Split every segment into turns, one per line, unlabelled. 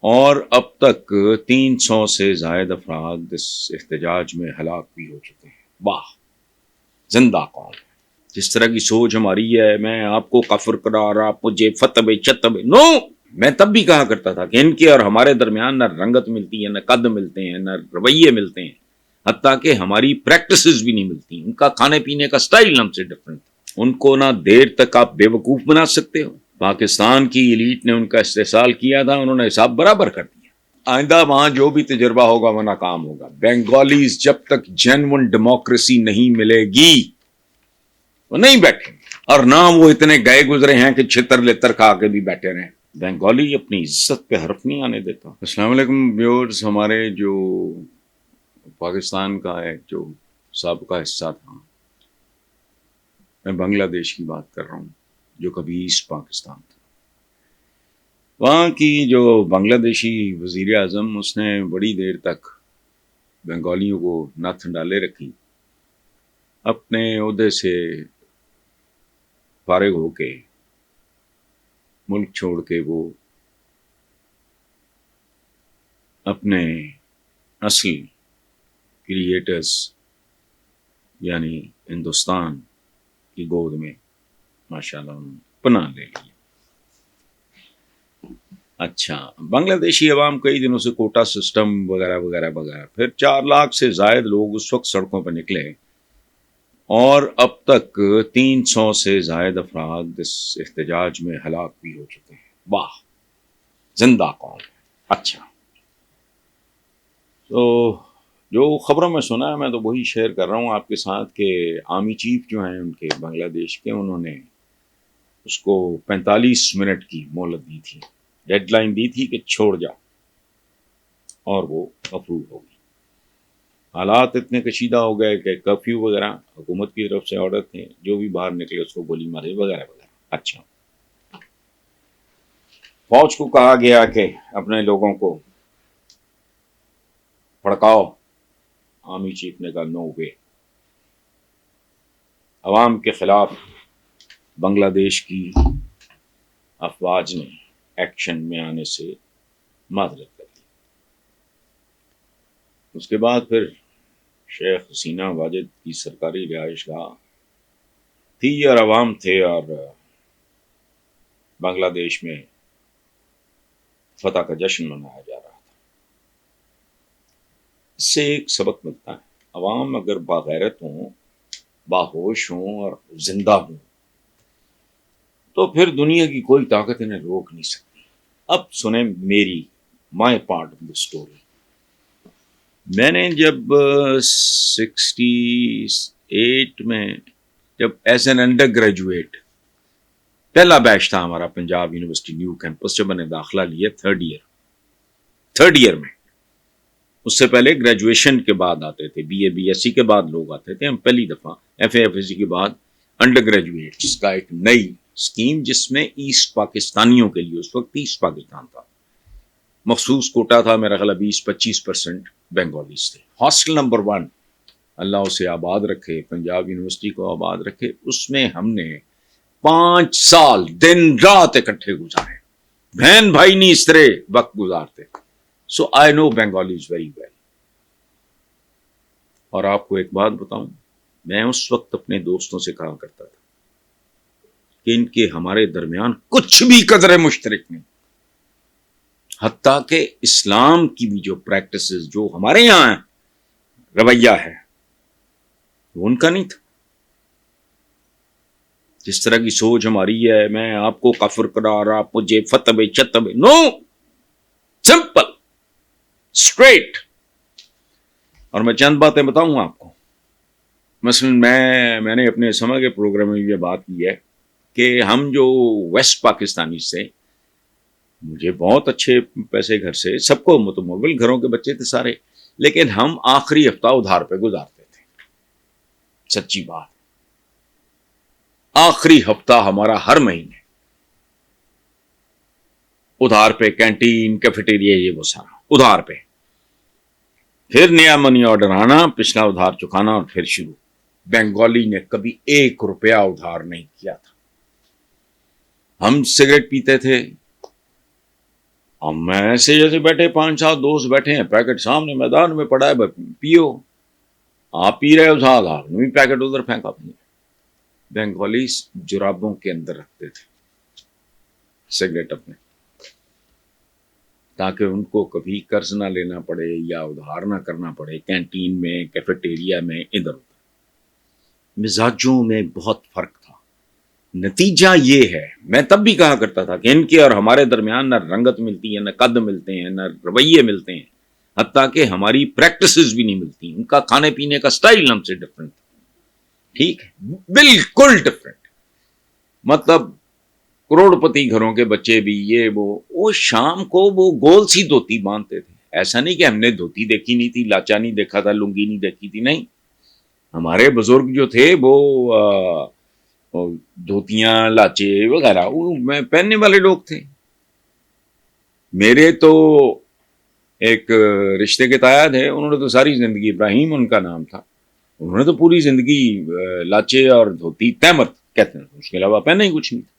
اور اب تک 300 سے زائد افراد اس احتجاج میں ہلاک بھی ہو چکے ہیں. واہ، زندہ قوم. جس طرح کی سوچ ہماری ہے، میں آپ کو کفر قرار، آپ مجھے فتب چتب، نو. میں تب بھی کہا کرتا تھا کہ ان کے اور ہمارے درمیان نہ رنگت ملتی ہے، نہ قد ملتے ہیں، نہ رویے ملتے ہیں، حتیٰ کہ ہماری پریکٹسز بھی نہیں ملتی. ان کا کھانے پینے کا سٹائل ہم سے ڈفرنٹ. ان کو نہ دیر تک آپ بے وقوف بنا سکتے ہو. پاکستان کی ایلیٹ نے ان کا استحصال کیا تھا، انہوں نے حساب برابر کر دیا. آئندہ وہاں جو بھی تجربہ ہوگا وہ ناکام ہوگا. بنگالیز جب تک جینون ڈیموکریسی نہیں ملے گی وہ نہیں بیٹھے، اور نہ وہ اتنے گئے گزرے ہیں کہ چھتر لتر کھا کے بھی بیٹھے رہیں. بنگالی اپنی عزت پہ حرف نہیں آنے دیتا. السلام علیکم ویورز. ہمارے جو پاکستان کا ایک جو سابقہ حصہ تھا، میں بنگلہ دیش کی بات کر رہا ہوں، جو کبھی ایسٹ پاکستان تھا. وہاں کی جو بنگلہ دیشی وزیر اعظم، اس نے بڑی دیر تک بنگالیوں کو نتھ ڈالے رکھی. اپنے عہدے سے فارغ ہو کے ملک چھوڑ کے وہ اپنے اصل کریٹرز یعنی ہندوستان کی گود میں ماشاءاللہ انہوں نے پناہ لے لی. اچھا، بنگلہ دیشی عوام کئی دنوں سے کوٹا سسٹم وغیرہ وغیرہ وغیرہ، پھر 4 لاکھ سے زائد لوگ اس وقت سڑکوں پہ نکلے، اور اب تک 300 سے زائد افراد اس احتجاج میں ہلاک بھی ہو چکے ہیں. واہ، زندہ قوم. اچھا، تو جو خبروں میں سنا ہے میں تو وہی شیئر کر رہا ہوں آپ کے ساتھ کہ آرمی چیف جو ہیں ان کے بنگلہ دیش کے، انہوں نے اس کو 45 منٹ کی مہلت دی تھی، ڈیڈ لائن دی تھی کہ چھوڑ جاؤ، اور وہ اپروو ہو گئی. حالات اتنے کشیدہ ہو گئے کہ کرفیو وغیرہ حکومت کی طرف سے آرڈر تھے، جو بھی باہر نکلے اس کو گولی مارے وغیرہ وغیرہ. اچھا، فوج کو کہا گیا کہ اپنے لوگوں کو پھڑکاؤ. آرمی چیف نے کہا نو وے. عوام کے خلاف بنگلہ دیش کی افواج نے ایکشن میں آنے سے معذرت کر لی. اس کے بعد پھر شیخ حسینہ واجد کی سرکاری رہائش گاہ تھی اور عوام تھے، اور بنگلہ دیش میں فتح کا جشن منایا جا رہا تھا. اس سے ایک سبق ملتا ہے، عوام اگر باغیرت ہوں، باہوش ہوں اور زندہ ہوں تو پھر دنیا کی کوئی طاقت انہیں روک نہیں سکتی. اب سنیں my part of the story. میں نے جب 68 میں جب ایز این انڈر گریجویٹ، پہلا بیچ تھا ہمارا پنجاب یونیورسٹی نیو کیمپس، جب میں نے داخلہ لیا تھرڈ ایئر میں. اس سے پہلے گریجویشن کے بعد آتے تھے، B A B S C کے بعد لوگ آتے تھے. ہم پہلی دفعہ F A F S C کے بعد انڈر گریجویٹ کا ایک نئی اسکیم، جس میں ایسٹ پاکستانیوں کے لیے، اس وقت ایسٹ پاکستان تھا، مخصوص کوٹا تھا. میرا خیال 20-25% بنگالیز تھے. ہاسٹل نمبر 1، اللہ اسے آباد رکھے، پنجاب یونیورسٹی کو آباد رکھے، اس میں ہم نے 5 سال دن رات اکٹھے گزارے. بہن بھائی نہیں اس طرح وقت گزارتے. سو آئی نو بنگالیز ویری ویل. اور آپ کو ایک بات بتاؤں، میں اس وقت اپنے دوستوں سے کہا کرتا تھا کہ ان کے ہمارے درمیان کچھ بھی قدر مشترک نہیں، حتیٰ کہ اسلام کی بھی جو پریکٹسز جو ہمارے یہاں رویہ ہے وہ ان کا نہیں تھا. جس طرح کی سوچ ہماری ہے، میں آپ کو کفر قرار، آپ مجھے فتب چتب، نو، سمپل، اسٹریٹ. اور میں چند باتیں بتاؤں آپ کو. مثلا میں نے اپنے سما کے پروگرام میں یہ بات کی ہے کہ ہم جو ویسٹ پاکستانی سے، مجھے بہت اچھے پیسے گھر سے، سب کو متمول گھروں کے بچے تھے سارے، لیکن ہم آخری ہفتہ ادھار پہ گزارتے تھے. سچی بات، آخری ہفتہ ہمارا ہر مہینے ادھار پہ، کینٹین، کیفیٹیریا، یہ وہ سارا ادھار پہ. پھر نیا منی آرڈر آنا، پچھلا ادھار چکانا، اور پھر شروع. بنگالی نے کبھی 1 روپیہ ادھار نہیں کیا تھا. ہم سگریٹ پیتے تھے، اب میں ایسے جیسے بیٹھے 5-7 دوست بیٹھے ہیں, پیکٹ سامنے میدان میں پڑا ہے, پیو. آپ پی رہے ہو, ساتھ آپ نے بھی پیکٹ ادھر پھینکا. بنگالیز جرابوں کے اندر رکھتے تھے سگریٹ اپنے, تاکہ ان کو کبھی قرض نہ لینا پڑے یا ادھار نہ کرنا پڑے, کینٹین میں, کیفیٹیریا میں, ادھر ادھر. مزاجوں میں بہت فرق تھا. نتیجہ یہ ہے, میں تب بھی کہا کرتا تھا کہ ان کے اور ہمارے درمیان نہ رنگت ملتی ہے, نہ قد ملتے ہیں, نہ رویے ملتے ہیں, حتیٰ کہ ہماری پریکٹسز بھی نہیں ملتی. ان کا کھانے پینے کا سٹائل ہم سے ڈفرنٹ, ٹھیک ہے, بالکل ڈفرنٹ. مطلب کروڑپتی گھروں کے بچے بھی یہ وہ شام کو وہ گول سی دھوتی باندھتے تھے. ایسا نہیں کہ ہم نے دھوتی دیکھی نہیں تھی, لاچا نہیں دیکھا تھا, لنگی نہیں دیکھی تھی, نہیں. ہمارے بزرگ جو تھے وہ دھوتیاں, لاچے وغیرہ وہ پہننے والے لوگ تھے. میرے تو ایک رشتے کے تایا تھے, انہوں نے تو ساری زندگی, ابراہیم ان کا نام تھا, انہوں نے تو پوری زندگی لاچے اور دھوتی, تیمت کہتے ہیں, اس کے علاوہ پہنا ہی کچھ نہیں تھا.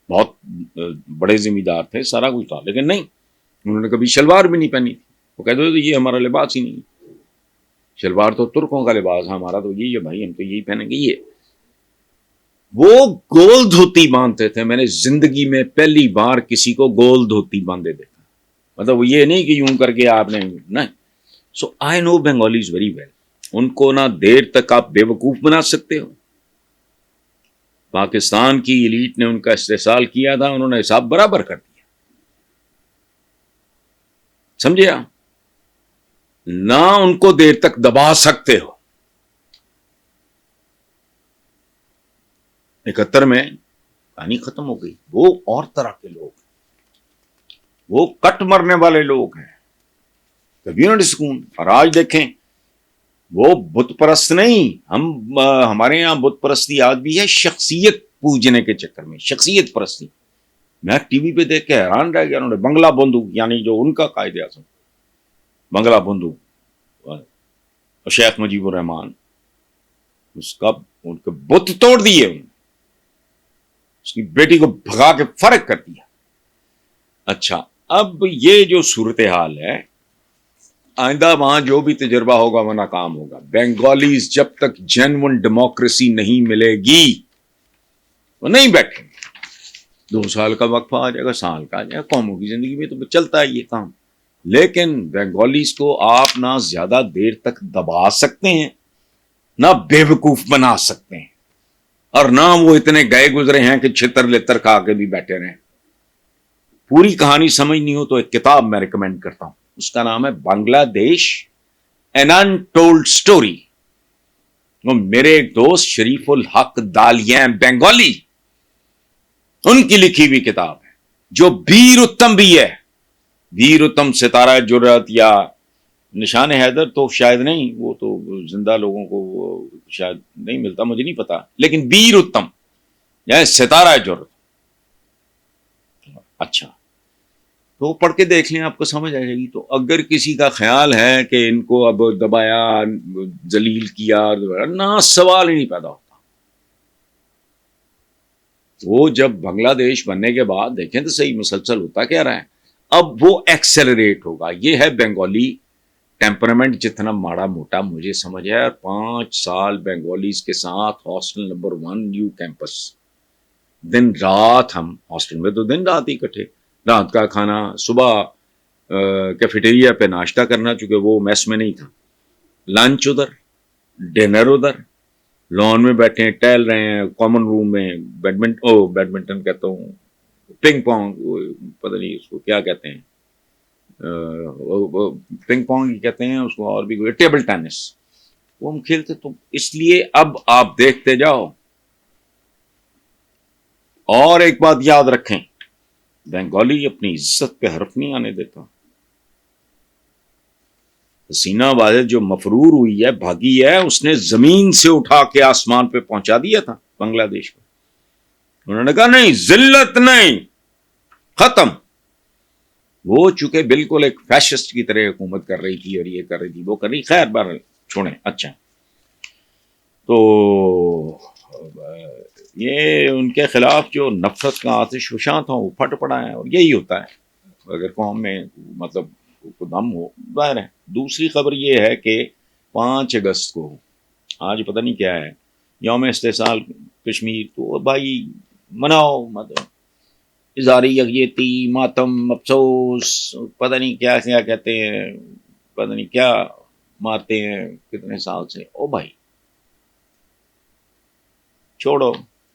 بہت بڑے ذمہ دار تھے, سارا کچھ تھا, لیکن نہیں, انہوں نے کبھی شلوار بھی نہیں پہنی تھی. وہ کہتے تھے یہ ہمارا لباس ہی نہیں, شلوار تو ترکوں کا لباس ہے, ہمارا تو یہی ہے بھائی, ہم تو یہی پہنیں گے. یہ وہ گول دھوتی باندھتے تھے. میں نے زندگی میں پہلی بار کسی کو گول دھوتی باندھے دیکھا. مطلب یہ نہیں کہ یوں کر کے آپ نے, نہیں. سو آئی نو بنگالیز ویری ویل. ان کو نہ دیر تک آپ بے وقوف بنا سکتے ہو. پاکستان کی ایلیٹ نے ان کا استحصال کیا تھا, انہوں نے حساب برابر کر دیا, سمجھے آپ. نہ ان کو دیر تک دبا سکتے ہو. 71 میں کہانی ختم ہو گئی. وہ اور طرح کے لوگ, وہ کٹ مرنے والے لوگ ہیں, کبھی نہ سکون. اور آج دیکھیں, وہ بت پرست نہیں, ہمارے یہاں بت پرستی آج بھی ہے شخصیت پوجنے کے چکر میں, شخصیت پرستی. میں ٹی وی پہ دیکھ کے حیران رہ گیا. انہوں نے بنگلہ بندو, یعنی جو ان کا قائد اعظم بنگلہ بندو شیخ مجیب الرحمان, اس کا ان کے بت توڑ دیے, اس کی بیٹی کو بھگا کے فرق کر دیا. اچھا, اب یہ جو صورتحال ہے, آئندہ وہاں جو بھی تجربہ ہوگا وہ ناکام ہوگا. بنگالیز جب تک جینون ڈیموکریسی نہیں ملے گی وہ نہیں بیٹھیں گے. 2 سال کا وقفہ آ جائے گا, سال کا آ جائے گا, قوموں کی زندگی میں تو چلتا ہے یہ کام. لیکن بنگالیز کو آپ نہ زیادہ دیر تک دبا سکتے ہیں, نہ بے وقوف بنا سکتے ہیں, اور نہ وہ اتنے گئے گزرے ہیں کہ چھتر لتر کھا کے بھی بیٹھے رہیں. پوری کہانی سمجھنی ہو تو ایک کتاب میں ریکمینڈ کرتا ہوں, اس کا نام ہے بنگلہ دیش این انٹولڈ اسٹوری. میرے ایک دوست شریف الحق دالیاں بنگالی, ان کی لکھی ہوئی کتاب ہے, جو بیر اتم بھی ہے. بیر اتم ستارہ جرات یا نشان حیدر تو شاید نہیں, وہ تو زندہ لوگوں کو شاید نہیں ملتا, مجھے نہیں پتا, لیکن بیر اتم یعنی ستارہ جرات. اچھا, تو پڑھ کے دیکھ لیں, آپ کو سمجھ آ جائے گی. تو اگر کسی کا خیال ہے کہ ان کو اب دبایا, ذلیل کیا, نہ سوال ہی نہیں پیدا ہوتا. وہ جب بنگلہ دیش بننے کے بعد دیکھیں تو صحیح مسلسل ہوتا کیا رہا ہے, اب وہ ایکسلریٹ ہوگا. یہ ہے بنگالی ٹیمپرامنٹ, جتنا ماڑا موٹا مجھے سمجھ ہے. 5 سال بنگالیز کے ساتھ ہاسٹل نمبر 1 نیو کیمپس, دن رات ہم ہاسٹل میں تو دن رات ہی کٹھے. رات کا کھانا صبح کیفیٹیریا پہ ناشتہ کرنا, چونکہ وہ میس میں نہیں تھا, لنچ ادھر, ڈنر ادھر, لان میں بیٹھے ہیں, ٹہل رہے ہیں, کامن روم میں بیڈمنٹن کہتا ہوں, پنگ پونگ, پتہ نہیں اس کو کیا کہتے ہیں, پنگ پونگ ہی کہتے ہیں اس کو, اور بھی ٹیبل ٹینس, وہ ہم کھیلتے. تو اس لیے اب آپ دیکھتے جاؤ. اور ایک بات یاد رکھیں, بنگالی اپنی عزت پہ حرف نہیں آنے دیتا. حسینہ واحد جو مفرور ہوئی ہے, بھاگی ہے, اس نے زمین سے اٹھا کے آسمان پہ پہنچا دیا تھا بنگلہ دیش کو. انہوں نے کہا نہیں, ذلت نہیں, ختم. وہ چونکہ بالکل ایک فیشسٹ کی طرح حکومت کر رہی تھی, اور یہ کر رہی تھی, وہ کر رہی, خیر بہرحال چھوڑیں. اچھا, تو یہ ان کے خلاف جو نفرت کا آتش فشاں تھا وہ پھٹ پڑا ہے, اور یہی ہوتا ہے. اگر قوم میں مطلب دم ہو ظاہر ہے. دوسری خبر یہ ہے کہ 5 اگست کو آج پتہ نہیں کیا ہے یوم استحصال کشمیر. تو بھائی مناؤ, مطلب اظہاری یکجہتی, ماتم, افسوس, پتہ نہیں کیا کیا کہتے ہیں, پتہ نہیں کیا مارتے ہیں کتنے سال سے. او بھائی چھوڑو.